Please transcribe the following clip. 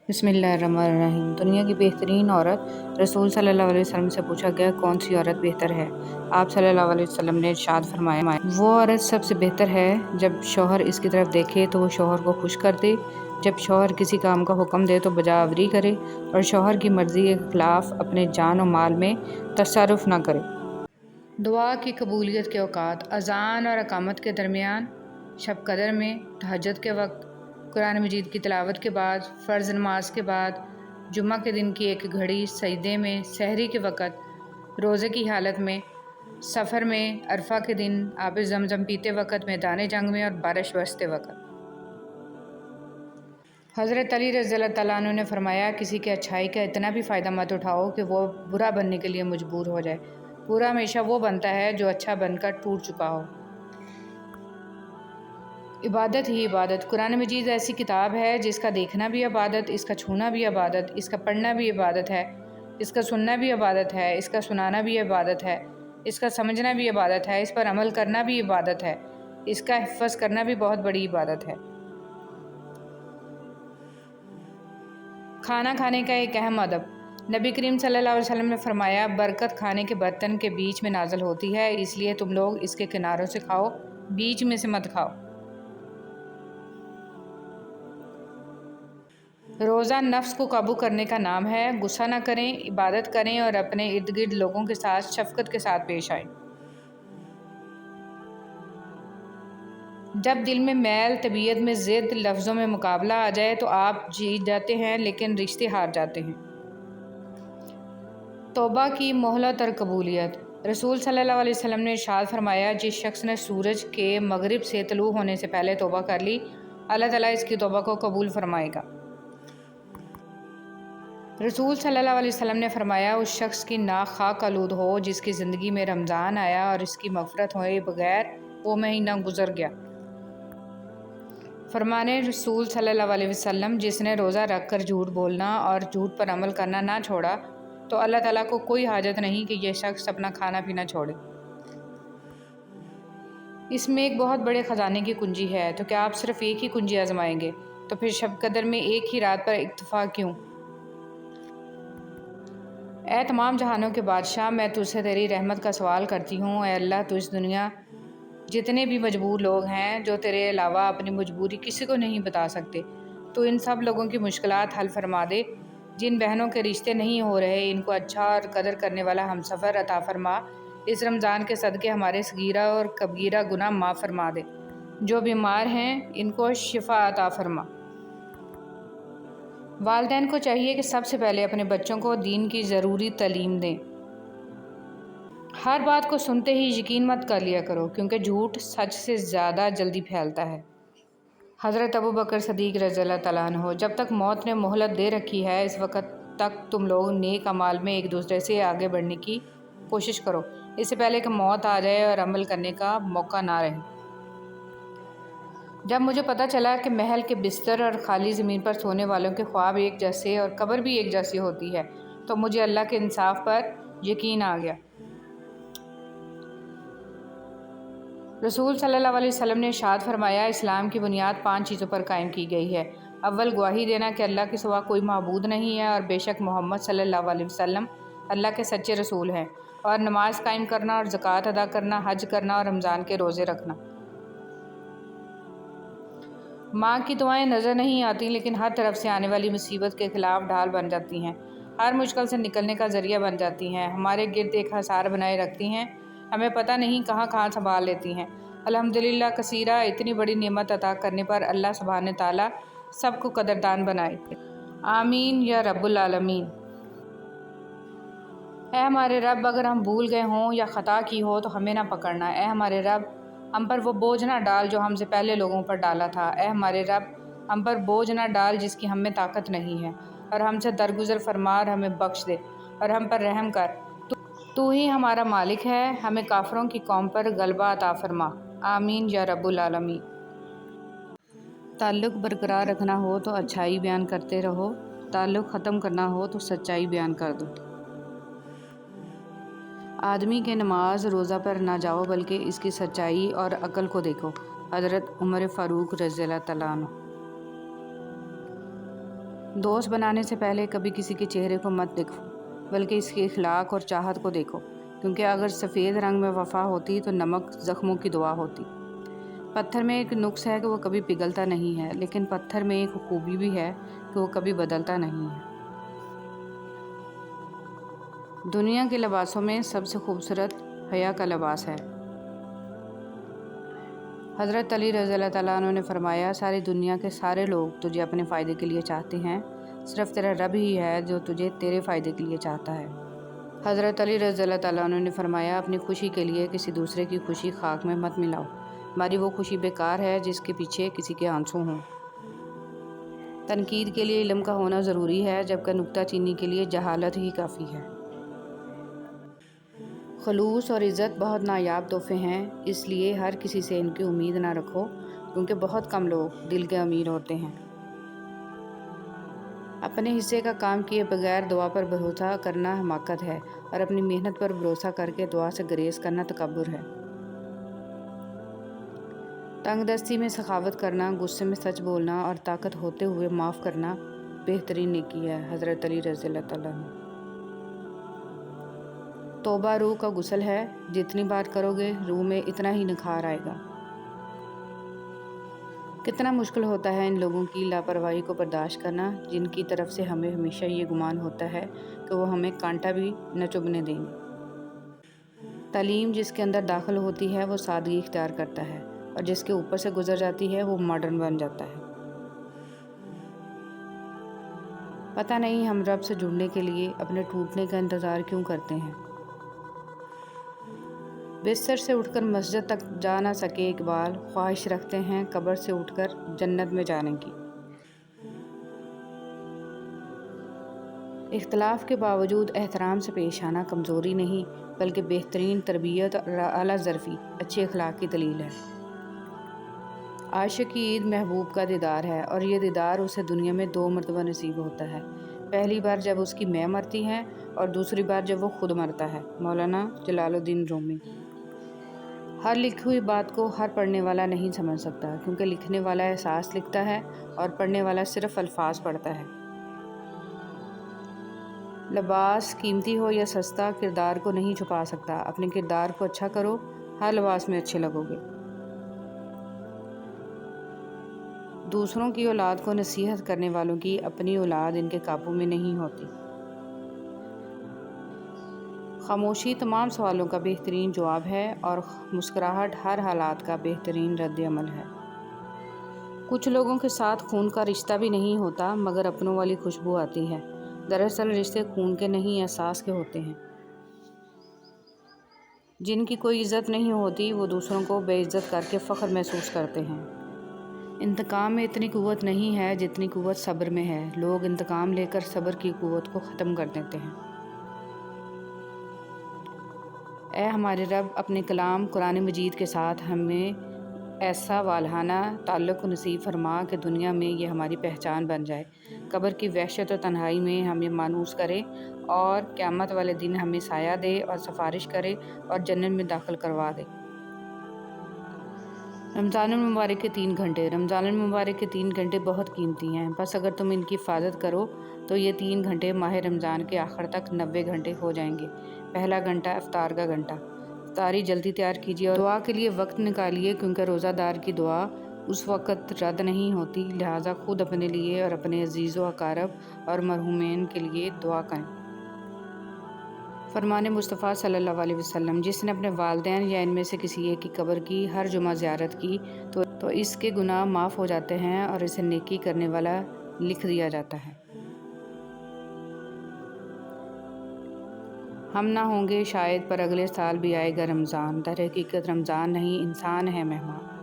بسم اللہ الرحمن الرحیم۔ دنیا کی بہترین عورت رسول صلی اللہ علیہ وسلم سے پوچھا گیا کون سی عورت بہتر ہے؟ آپ صلی اللہ علیہ وسلم نے ارشاد فرمایا وہ عورت سب سے بہتر ہے جب شوہر اس کی طرف دیکھے تو وہ شوہر کو خوش کر دے، جب شوہر کسی کام کا حکم دے تو بجاوری کرے اور شوہر کی مرضی کے خلاف اپنے جان و مال میں تصرف نہ کرے۔ دعا کی قبولیت کے اوقات: اذان اور اقامت کے درمیان، شب قدر میں، تہجد کے وقت، قرآن مجید کی تلاوت کے بعد، فرض نماز کے بعد، جمعہ کے دن کی ایک گھڑی سجدے میں، سحری کے وقت، روزے کی حالت میں، سفر میں، عرفہ کے دن، آب زمزم پیتے وقت، میدان جنگ میں اور بارش برستے وقت۔ حضرت علی رضی اللہ تعالیٰ عنہ نے فرمایا کسی کی اچھائی کا اتنا بھی فائدہ مت اٹھاؤ کہ وہ برا بننے کے لیے مجبور ہو جائے۔ برا ہمیشہ وہ بنتا ہے جو اچھا بن کر ٹوٹ چکا ہو۔ عبادت ہی عبادت۔ قرآن مجید ایسی کتاب ہے جس کا دیکھنا بھی عبادت، اس کا چھونا بھی عبادت، اس کا پڑھنا بھی عبادت ہے، اس کا سننا بھی عبادت ہے، اس کا سنانا بھی عبادت ہے، اس کا سمجھنا بھی عبادت ہے، اس پر عمل کرنا بھی عبادت ہے، اس کا حفظ کرنا بھی بہت بڑی عبادت ہے۔ کھانا کھانے کا ایک اہم ادب۔ نبی کریم صلی اللہ علیہ وسلم نے فرمایا برکت کھانے کے برتن کے بیچ میں نازل ہوتی ہے، اس لیے تم لوگ اس کے کناروں سے کھاؤ، بیچ میں سے مت کھاؤ۔ روزہ نفس کو قابو کرنے کا نام ہے۔ غصہ نہ کریں، عبادت کریں اور اپنے ارد گرد لوگوں کے ساتھ شفقت کے ساتھ پیش آئیں۔ جب دل میں میل، طبیعت میں ضد، لفظوں میں مقابلہ آ جائے تو آپ جیت جاتے ہیں لیکن رشتے ہار جاتے ہیں۔ توبہ کی مہلت اور قبولیت۔ رسول صلی اللہ علیہ وسلم نے ارشاد فرمایا جس شخص نے سورج کے مغرب سے طلوع ہونے سے پہلے توبہ کر لی، اللہ تعالیٰ اس کی توبہ کو قبول فرمائے گا۔ رسول صلی اللہ علیہ وسلم نے فرمایا اس شخص کی ناک خاک آلود ہو جس کی زندگی میں رمضان آیا اور اس کی مغفرت ہوئے بغیر وہ مہینہ گزر گیا۔ فرمانے رسول صلی اللہ علیہ وسلم جس نے روزہ رکھ کر جھوٹ بولنا اور جھوٹ پر عمل کرنا نہ چھوڑا تو اللہ تعالیٰ کو کوئی حاجت نہیں کہ یہ شخص اپنا کھانا پینا چھوڑے۔ اس میں ایک بہت بڑے خزانے کی کنجی ہے، تو کیا آپ صرف ایک ہی کنجی آزمائیں گے؟ تو پھر شب قدر میں ایک ہی رات پر اکتفا کیوں؟ اے تمام جہانوں کے بادشاہ، میں تجھ سے تیری رحمت کا سوال کرتی ہوں۔ اے اللہ، تو اس دنیا جتنے بھی مجبور لوگ ہیں جو تیرے علاوہ اپنی مجبوری کسی کو نہیں بتا سکتے، تو ان سب لوگوں کی مشکلات حل فرما دے۔ جن بہنوں کے رشتے نہیں ہو رہے ان کو اچھا اور قدر کرنے والا ہمسفر عطا فرما۔ اس رمضان کے صدقے ہمارے صغیرہ اور کبیرہ گناہ معاف فرما دے۔ جو بیمار ہیں ان کو شفا عطا فرما۔ والدین کو چاہیے کہ سب سے پہلے اپنے بچوں کو دین کی ضروری تعلیم دیں۔ ہر بات کو سنتے ہی یقین مت کر لیا کرو کیونکہ جھوٹ سچ سے زیادہ جلدی پھیلتا ہے۔ حضرت ابوبکر صدیق رضی اللہ تعالیٰ عنہ۔ جب تک موت نے مہلت دے رکھی ہے اس وقت تک تم لوگ نیک اعمال میں ایک دوسرے سے آگے بڑھنے کی کوشش کرو، اس سے پہلے کہ موت آ جائے اور عمل کرنے کا موقع نہ رہے۔ جب مجھے پتہ چلا کہ محل کے بستر اور خالی زمین پر سونے والوں کے خواب ایک جیسے اور قبر بھی ایک جیسی ہوتی ہے تو مجھے اللہ کے انصاف پر یقین آ گیا۔ رسول صلی اللہ علیہ وسلم نے ارشاد فرمایا اسلام کی بنیاد 5 چیزوں پر قائم کی گئی ہے۔ اول گواہی دینا کہ اللہ کے سوا کوئی معبود نہیں ہے اور بے شک محمد صلی اللہ علیہ وسلم اللہ کے سچے رسول ہیں، اور نماز قائم کرنا اور زکوٰۃ ادا کرنا، حج کرنا اور رمضان کے روزے رکھنا۔ ماں کی دعائیں نظر نہیں آتی لیکن ہر طرف سے آنے والی مصیبت کے خلاف ڈھال بن جاتی ہیں، ہر مشکل سے نکلنے کا ذریعہ بن جاتی ہیں، ہمارے گرد ایک حصار بنائے رکھتی ہیں، ہمیں پتہ نہیں کہاں کہاں سنبھال لیتی ہیں۔ الحمدللہ کثیرہ اتنی بڑی نعمت عطا کرنے پر اللہ سبحانہ تعالیٰ سب کو قدردان بنائے۔ آمین یا رب العالمین۔ اے ہمارے رب اگر ہم بھول گئے ہوں یا خطا کی ہو تو ہمیں نہ پکڑنا۔ اے ہمارے رب ہم پر وہ بوجھ نہ ڈال جو ہم سے پہلے لوگوں پر ڈالا تھا۔ اے ہمارے رب ہم پر بوجھ نہ ڈال جس کی ہم میں طاقت نہیں ہے، اور ہم سے درگزر فرما اور ہمیں بخش دے اور ہم پر رحم کر۔ تو ہی ہمارا مالک ہے، ہمیں کافروں کی قوم پر غلبہ عطا فرما۔ آمین یا رب العالمین۔ تعلق برقرار رکھنا ہو تو اچھائی بیان کرتے رہو، تعلق ختم کرنا ہو تو سچائی بیان کر دو۔ آدمی کے نماز روزہ پر نہ جاؤ بلکہ اس کی سچائی اور عقل کو دیکھو۔ حضرت عمر فاروق رضی اللہ تعالیٰ عنہ۔ دوست بنانے سے پہلے کبھی کسی کے چہرے کو مت دیکھو، بلکہ اس کے اخلاق اور چاہت کو دیکھو، کیونکہ اگر سفید رنگ میں وفا ہوتی تو نمک زخموں کی دوا ہوتی۔ پتھر میں ایک نقص ہے کہ وہ کبھی پگھلتا نہیں ہے، لیکن پتھر میں ایک خوبی بھی ہے کہ وہ کبھی بدلتا نہیں ہے۔ دنیا کے لباسوں میں سب سے خوبصورت حیا کا لباس ہے۔ حضرت علی رضی اللہ تعالیٰ عنہ نے فرمایا، ساری دنیا کے سارے لوگ تجھے اپنے فائدے کے لیے چاہتے ہیں، صرف تیرا رب ہی ہے جو تجھے تیرے فائدے کے لیے چاہتا ہے۔ حضرت علی رضی اللہ تعالیٰ عنہ نے فرمایا، اپنی خوشی کے لیے کسی دوسرے کی خوشی خاک میں مت ملاؤ، ہماری وہ خوشی بیکار ہے جس کے پیچھے کسی کے آنسو ہوں۔ تنقید کے لیے علم کا ہونا ضروری ہے، جبکہ نکتہ چینی کے لیے جہالت ہی کافی ہے۔ خلوص اور عزت بہت نایاب تحفے ہیں، اس لیے ہر کسی سے ان کی امید نہ رکھو، کیونکہ بہت کم لوگ دل کے امیر ہوتے ہیں۔ اپنے حصے کا کام کیے بغیر دعا پر بھروسہ کرنا حماقت ہے، اور اپنی محنت پر بھروسہ کر کے دعا سے گریز کرنا تکبر ہے۔ تنگ دستی میں سخاوت کرنا، غصے میں سچ بولنا اور طاقت ہوتے ہوئے معاف کرنا بہترین نیکی ہے۔ حضرت علی رضی اللہ تعالیٰ عنہ۔ توبہ روح کا غسل ہے، جتنی بار کرو گے روح میں اتنا ہی نکھار آئے گا۔ کتنا مشکل ہوتا ہے ان لوگوں کی لاپرواہی کو برداشت کرنا، جن کی طرف سے ہمیں ہمیشہ یہ گمان ہوتا ہے کہ وہ ہمیں کانٹا بھی نہ چبھنے دیں گے۔ تعلیم جس کے اندر داخل ہوتی ہے وہ سادگی اختیار کرتا ہے، اور جس کے اوپر سے گزر جاتی ہے وہ ماڈرن بن جاتا ہے۔ پتہ نہیں ہم رب سے جڑنے کے لیے اپنے ٹوٹنے کا انتظار کیوں کرتے ہیں۔ بستر سے اٹھ کر مسجد تک جا نہ سکے اقبال، خواہش رکھتے ہیں قبر سے اٹھ کر جنت میں جانے کی۔ اختلاف کے باوجود احترام سے پیش آنا کمزوری نہیں، بلکہ بہترین تربیت اور اعلیٰ ظرفی، اچھے اخلاق کی دلیل ہے۔ عاشق کی عید محبوب کا دیدار ہے، اور یہ دیدار اسے دنیا میں 2 مرتبہ نصیب ہوتا ہے، پہلی بار جب اس کی مے مرتی ہے اور دوسری بار جب وہ خود مرتا ہے۔ مولانا جلال الدین رومی۔ ہر لکھی ہوئی بات کو ہر پڑھنے والا نہیں سمجھ سکتا، کیونکہ لکھنے والا احساس لکھتا ہے اور پڑھنے والا صرف الفاظ پڑھتا ہے۔ لباس قیمتی ہو یا سستا کردار کو نہیں چھپا سکتا، اپنے کردار کو اچھا کرو، ہر لباس میں اچھے لگو گے۔ دوسروں کی اولاد کو نصیحت کرنے والوں کی اپنی اولاد ان کے قابو میں نہیں ہوتی۔ خاموشی تمام سوالوں کا بہترین جواب ہے، اور مسکراہٹ ہر حالات کا بہترین رد عمل ہے۔ کچھ لوگوں کے ساتھ خون کا رشتہ بھی نہیں ہوتا، مگر اپنوں والی خوشبو آتی ہے۔ دراصل رشتے خون کے نہیں، احساس کے ہوتے ہیں۔ جن کی کوئی عزت نہیں ہوتی وہ دوسروں کو بے عزت کر کے فخر محسوس کرتے ہیں۔ انتقام میں اتنی قوت نہیں ہے جتنی قوت صبر میں ہے، لوگ انتقام لے کر صبر کی قوت کو ختم کر دیتے ہیں۔ اے ہمارے رب، اپنے کلام قرآن مجید کے ساتھ ہمیں ایسا والہانہ تعلق نصیب فرما کہ دنیا میں یہ ہماری پہچان بن جائے، قبر کی وحشت و تنہائی میں ہمیں مانوس کرے، اور قیامت والے دن ہمیں سایہ دے اور سفارش کرے اور جنت میں داخل کروا دے۔ رمضان المبارک کے 3 گھنٹے۔ رمضان المبارک کے 3 گھنٹے بہت قیمتی ہیں، بس اگر تم ان کی حفاظت کرو تو یہ 3 گھنٹے ماہ رمضان کے آخر تک 90 گھنٹے ہو جائیں گے۔ پہلا گھنٹہ افطار کا گھنٹہ۔ افطاری جلدی تیار کیجیے اور دعا کے لیے وقت نکالیے، کیونکہ روزہ دار کی دعا اس وقت رد نہیں ہوتی، لہٰذا خود اپنے لیے اور اپنے عزیز و اقارب اور مرحومین کے لیے دعا کریں۔ فرمان مصطفیٰ صلی اللہ علیہ وسلم، جس نے اپنے والدین یا ان میں سے کسی ایک کی قبر کی ہر جمعہ زیارت کی تو اس کے گناہ معاف ہو جاتے ہیں اور اسے نیکی کرنے والا لکھ دیا جاتا ہے۔ ہم نہ ہوں گے شاید، پر اگلے سال بھی آئے گا رمضان، در حقیقت رمضان نہیں، انسان ہے مہمان۔